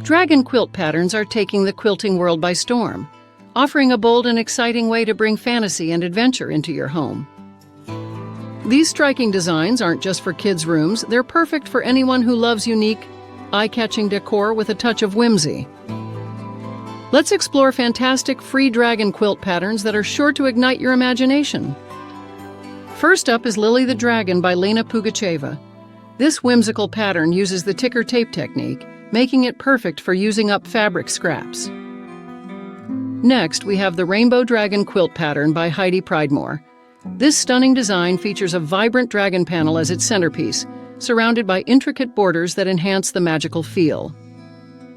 Dragon quilt patterns are taking the quilting world by storm, offering a bold and exciting way to bring fantasy and adventure into your home. These striking designs aren't just for kids' rooms, they're perfect for anyone who loves unique, eye-catching decor with a touch of whimsy. Let's explore fantastic free dragon quilt patterns that are sure to ignite your imagination. First up is Lily the Dragon by Lena Pugacheva. This whimsical pattern uses the ticker tape technique, making it perfect for using up fabric scraps. Next, we have the Rainbow Dragon quilt pattern by Heidi Pridemore. This stunning design features a vibrant dragon panel as its centerpiece, surrounded by intricate borders that enhance the magical feel.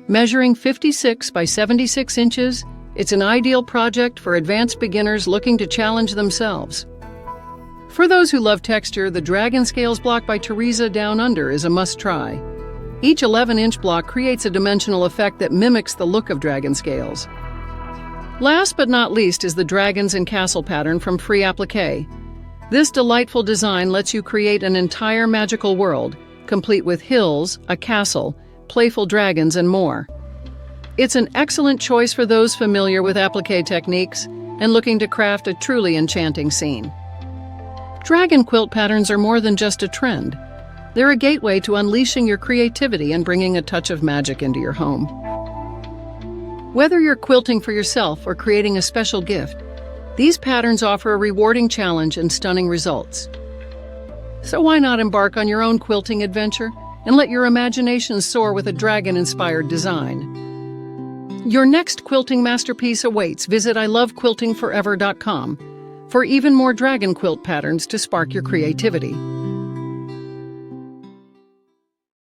Measuring 56 by 76 inches, it's an ideal project for advanced beginners looking to challenge themselves. For those who love texture, the Dragon Scales block by Teresa Down Under is a must-try. Each 11-inch block creates a dimensional effect that mimics the look of dragon scales. Last but not least is the Dragons and Castle pattern from Free Appliqué. This delightful design lets you create an entire magical world, complete with hills, a castle, playful dragons, and more. It's an excellent choice for those familiar with appliqué techniques and looking to craft a truly enchanting scene. Dragon quilt patterns are more than just a trend. They're a gateway to unleashing your creativity and bringing a touch of magic into your home. Whether you're quilting for yourself or creating a special gift, these patterns offer a rewarding challenge and stunning results. So why not embark on your own quilting adventure and let your imagination soar with a dragon-inspired design? Your next quilting masterpiece awaits. Visit ilovequiltingforever.com for even more dragon quilt patterns to spark your creativity.